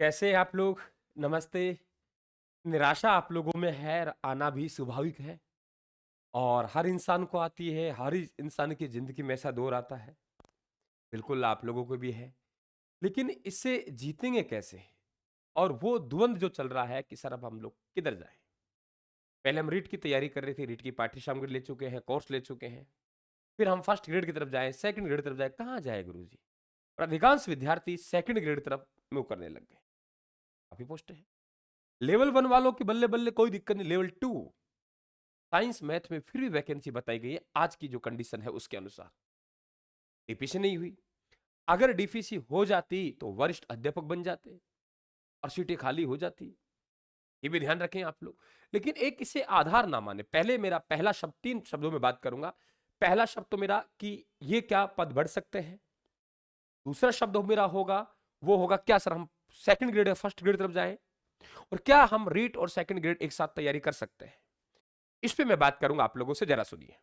कैसे हैं आप लोग? नमस्ते। निराशा आप लोगों में है, आना भी स्वाभाविक है और हर इंसान को आती है, हर इंसान की ज़िंदगी में ऐसा दौर आता है। बिल्कुल आप लोगों को भी है। लेकिन इससे जीतेंगे कैसे? और वो द्वंद जो चल रहा है कि सर अब हम लोग किधर जाएँ? पहले हम रीट की तैयारी कर रहे थे, रीट की पाठ्य सामग्री ले चुके हैं, कोर्स ले चुके हैं। फिर हम फर्स्ट ग्रेड की तरफ जाएँ, सेकंड ग्रेड की तरफ जाएँ, कहाँ जाए गुरुजी? और अधिकांश विद्यार्थी सेकंड ग्रेड की तरफ मूव करने लग गए। काफ़ी पोस्टें हैं। लेवल 1 वालों की बल्ले-बल्ले कोई दिक्कत नहीं, लेवल 2 साइंस मैथ में फिर भी वैकेंसी बताई गई है आज की जो कंडीशन है उसके अनुसार। डीपीसी नहीं हुई। अगर डीपीसी हो जाती तो वरिष्ठ अध्यापक बन जाते और सीटें खाली हो जाती। ये भी ध्यान रखें आप लोग। लेकिन एक इसे आधार ना माने। पहले मेरा पहला शब्द 3 शब्दों में बात करूंगा। पहला शब्द तो मेरा कि ये क्या पद बढ़ सकते हैं। दूसरा शब्द मेरा होगा वो होगा क्या सर हम सेकंड ग्रेड या फर्स्ट ग्रेड तरफ जाएं और क्या हम रीट और सेकंड ग्रेड एक साथ तैयारी कर सकते हैं। इस पे मैं बात करूंगा आप लोगों से, जरा सुनिए।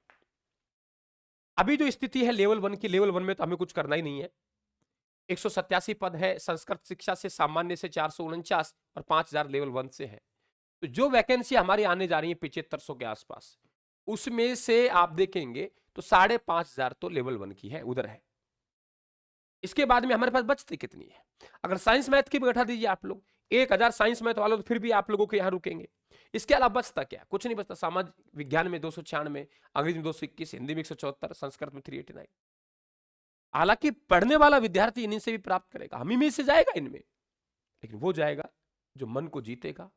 अभी जो स्थिति है लेवल 1 की, लेवल 1 में तो हमें कुछ करना ही नहीं है। 187 पद है संस्कृत शिक्षा से, सामान्य से 449 और 5000 लेवल 1 से है। तो जो वैकेंसी हमारी आने जा रही है 7500 के आसपास, उसमें से आप देखेंगे तो 5500 तो लेवल 1 की है, उधर है। इसके बाद में हमारे पास बचती कितनी है? अगर साइंस मैथ की भी बैठा दीजिए आप लोग, 1000 साइंस मैथ वालों तो फिर भी आप लोगों के यहां रुकेंगे। इसके अलावा बचता क्या? कुछ नहीं बचता। समाज विज्ञान में 296, अंग्रेजी में 221, हिंदी में 174, संस्कृत में 389। हालांकि पढ़ने वाला विद्यार्थी इन्हीं से भी प्राप्त करेगा, हम ही में से जाएगा इनमें। लेकिन वो जाएगा जो मन को जीतेगा,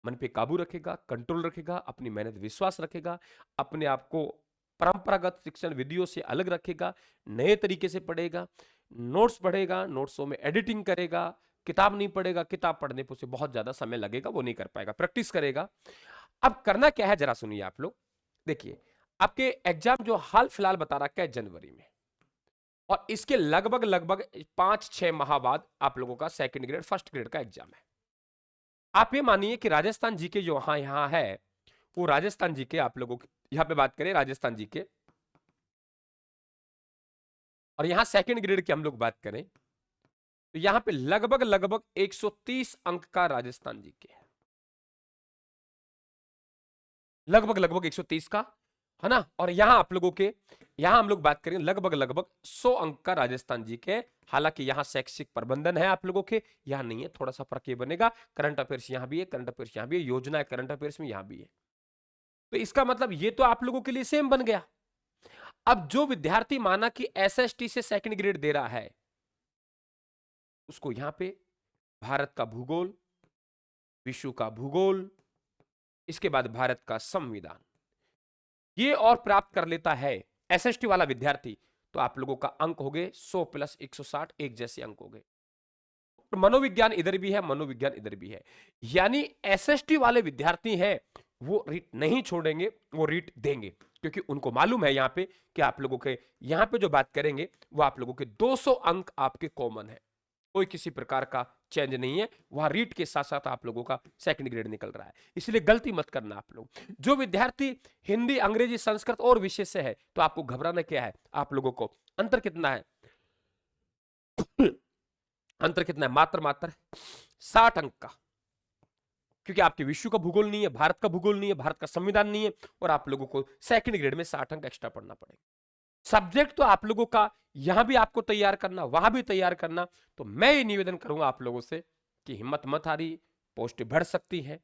मन पे काबू रखेगा, कंट्रोल रखेगा, अपनी मेहनत विश्वास रखेगा, अपने आप को परंपरागत शिक्षण विधियों से अलग रखेगा, नए तरीके से पढ़ेगा, नोट्स पढ़ेगा, नोट्सों में एडिटिंग करेगा, किताब नहीं पढ़ेगा, किताब पढ़ने पर उसे बहुत ज्यादा समय लगेगा, वो नहीं कर पाएगा, प्रैक्टिस करेगा। अब करना क्या है जरा सुनिए आप लोग। देखिए, आपके एग्जाम जो हाल फिलहाल बता रखा है जनवरी में, और इसके लगभग लगभग 5-6 माह बाद आप लोगों का सेकंड ग्रेड फर्स्ट ग्रेड का एग्जाम है। आप ये मानिए कि राजस्थान जीके जो यहाँ है, वो राजस्थान जीके आप लोगों की, यहाँ पे बात करें राजस्थान जीके, और यहाँ सेकंड ग्रेड की हम लोग बात करें तो यहाँ पे लगभग लगभग 130 अंक का राजस्थान जीके है। लगभग लगभग 130 का, है ना। और यहां आप लोगों के, यहां हम लोग बात करें लगभग लगभग 100 अंक का राजस्थान जी के। हालांकि यहां शैक्षिक प्रबंधन है आप लोगों के, यहां नहीं है, थोड़ा सा फर्क ये बनेगा। करंट अफेयर्स यहां भी है, करंट अफेयर्स यहां भी है, योजना है करंट अफेयर्स में यहां भी है। तो इसका मतलब ये तो आप लोगों के लिए सेम बन गया। अब जो विद्यार्थी माना कि एसएसटी से सेकंड ग्रेड दे रहा है, उसको यहां पे भारत का भूगोल, विश्व का भूगोल, इसके बाद भारत का संविधान, ये और प्राप्त कर लेता है एसएसटी वाला विद्यार्थी, तो आप लोगों का अंक हो गए 100 प्लस 160, एक जैसे अंक हो गए। मनोविज्ञान इधर भी है, मनोविज्ञान इधर भी है। यानी एसएसटी वाले विद्यार्थी हैं, वो रीट नहीं छोड़ेंगे, वो रीट देंगे, क्योंकि उनको मालूम है यहाँ पे कि आप लोगों के यहाँ पे जो बात करेंगे वो आप लोगों के 200 अंक आपके कॉमन है, कोई किसी प्रकार का चेंज नहीं है। वहां रीट के साथ साथ आप लोगों का सेकंड ग्रेड निकल रहा है, इसलिए गलती मत करना आप लोग। जो विद्यार्थी हिंदी, अंग्रेजी, संस्कृत और विषय से है, तो आपको घबराना क्या है? आप लोगों को अंतर कितना है? अंतर कितना है? मात्र मात्र 60 अंक का, क्योंकि आपके विश्व का भूगोल नहीं है, भारत का भूगोल नहीं है, भारत का संविधान नहीं है, और आप लोगों को सेकंड ग्रेड में 60 अंक एक्स्ट्रा पढ़ना पड़ेगा। सब्जेक्ट तो आप लोगों का यहां भी आपको तैयार करना, वहां भी तैयार करना। तो मैं ये निवेदन करूंगा आप लोगों से कि हिम्मत मत हारिए, पोस्ट बढ़ सकती है।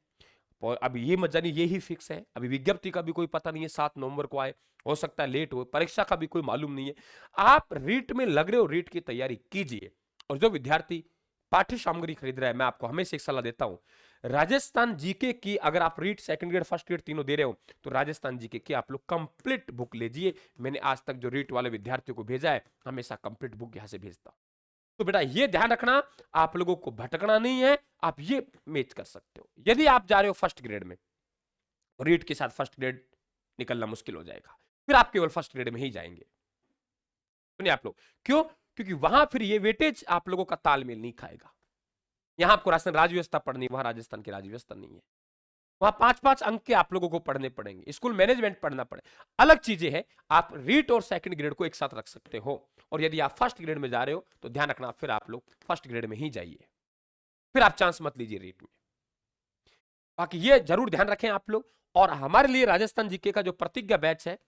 और अभी ये मत जानिए यही फिक्स है, अभी विज्ञप्ति का भी कोई पता नहीं है, 7 नवंबर को आए, हो सकता है लेट हो, परीक्षा का भी कोई मालूम नहीं है। आप रीट में लग रहे हो, रीट की तैयारी कीजिए। और जो विद्यार्थी पाठ्य सामग्री खरीद रहा है, मैं आपको हमेशा एक सलाह देता हूं, राजस्थान जीके की अगर आप REET second grade first grade तीनों दे रहे हो, तो राजस्थान जीके की आप लोग कंप्लीट बुक लीजिए। मैंने आज तक जो रीट वाले विद्यार्थियों को भेजा है, हमेशा कंप्लीट बुक यहां से भेजता हूं। तो बेटा ये ध्यान रखना, आप लोगों को भटकना नहीं है, आप ये मैच कर सकते हो। यदि आप जा रहे हो फर्स्ट ग्रेड में, रीट के साथ फर्स्ट ग्रेड निकलना मुश्किल हो जाएगा, फिर आप केवल फर्स्ट ग्रेड में ही जाएंगे। सुनिए आप लोग, क्यों? क्योंकि वहां फिर ये वेटेज आप लोगों का तालमेल नहीं खाएगा। यहां आपको राजस्थान राज्य व्यवस्था पढ़नी, वहां राजस्थान की राज्य व्यवस्था नहीं है। वहां 5-5 अंक के आप लोगों को पढ़ने पड़ेंगे, स्कूल मैनेजमेंट पढ़ना पड़े, अलग चीजें हैं। आप रीट और सेकंड ग्रेड को एक साथ रख सकते हो। और यदि आप फर्स्ट ग्रेड में जा रहे हो, तो ध्यान रखना फिर आप लोग फर्स्ट ग्रेड में ही जाइए। फिर आप चांस मत लीजिए रीट में। बाकी ये जरूर ध्यान रखें आप लोग। और हमारे लिए राजस्थान जीके का जो प्रतिज्ञा बैच है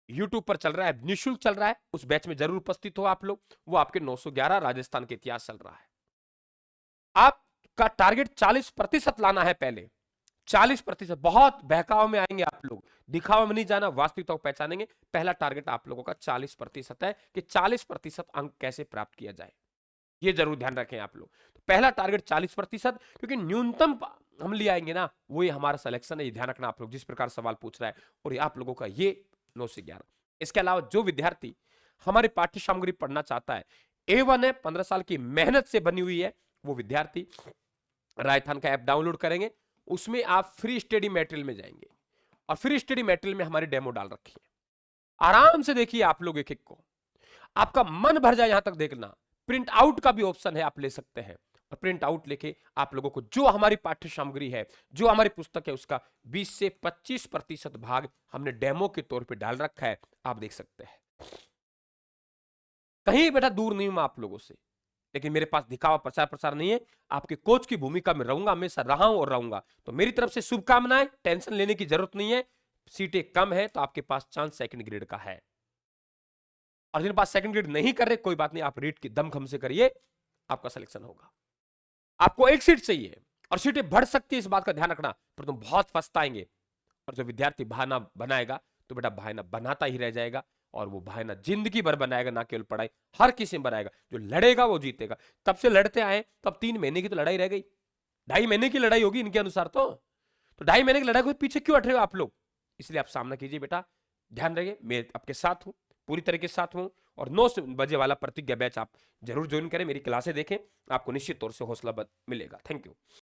यूट्यूब पर चल रहा है, निःशुल्क चल रहा है, उस बैच में जरूर उपस्थित हो आप लोग। वो आपके 911 राजस्थान के इतिहास चल रहा है। आपका टारगेट 40% लाना है पहले। 40%। बहुत बहकाव में आएंगे आप लोग, दिखावा में नहीं जाना, वास्तविकता को पहचानेंगे। पहला टारगेट आप लोगों का 40% है कि 40% अंक कैसे प्राप्त किया जाए, ये जरूर ध्यान रखें आप लोग। तो पहला टारगेट 40%, क्योंकि न्यूनतम हम ले आएंगे ना, वही हमारा सिलेक्शन है। ये ध्यान रखना आप लोग, जिस प्रकार सवाल पूछ रहा है। और ये आप लोगों का ये 9 से 11। इसके अलावा जो विद्यार्थी हमारी पाठ्य सामग्री पढ़ना चाहता है, A1 है, 15 साल की मेहनत से बनी हुई है, वो विद्यार्थी राजस्थान का ऐप डाउनलोड करेंगे। उसमें आप फ्री स्टडी मटेरियल में जाएंगे और फ्री स्टडी मटेरियल में हमारी डेमो डाल रखी है। आराम से देखिए आप लोग एक एक को, आपका मन भर जाए यहां तक देखना। प्रिंट आउट का भी ऑप्शन है, आप ले सकते हैं। और प्रिंट आउट लेके आप लोगों को जो हमारी पाठ्य सामग्री है, जो हमारी पुस्तक है, उसका 20 से 25% भाग हमने डेमो के तौर पे डाल रखा है, आप देख सकते हैं। कहीं बेटा दूर नहीं हूं मैं आप लोगों से, लेकिन मेरे पास दिखावा प्रचार प्रसार नहीं है। आपके कोच की भूमिका में रहूंगा, हमेशा रहा हूं और रहूंगा। तो मेरी तरफ से शुभकामनाएं, टेंशन लेने की जरूरत नहीं है। सीटें कम है तो आपके पास चांस सेकंड ग्रेड का है। और जिन पास सेकंड ग्रेड नहीं कर रहे, कोई बात नहीं, आप रीट की दमखम से करिए, आपका सिलेक्शन होगा। आपको एक सीट चाहिए और सीटें बढ़ सकती है, इस बात का ध्यान रखना, पर तुम बहुत पछताएंगे। और जो विद्यार्थी बहाना बनाएगा तो बेटा बहाना बनाता ही रह जाएगा। और वो बहाना जिंदगी भर बनाएगा, ना केवल पढ़ाई, हर किसी में बनाएगा। जो लड़ेगा वो जीतेगा। तब से लड़ते आए, तब 3 महीने की तो लड़ाई रह गई, 2.5 महीने की लड़ाई होगी इनके अनुसार। तो 2.5 महीने की लड़ाई को पीछे क्यों हट रहे हो आप लोग? इसलिए आप सामना कीजिए बेटा, ध्यान रखिए, मैं आपके साथ हूं, पूरी तरीके से साथ हूं। और 9 बजे वाला प्रतिज्ञा बैच आप जरूर ज्वाइन करें, मेरी क्लासें देखें, आपको निश्चित तौर से हौसला मिलेगा। Thank you.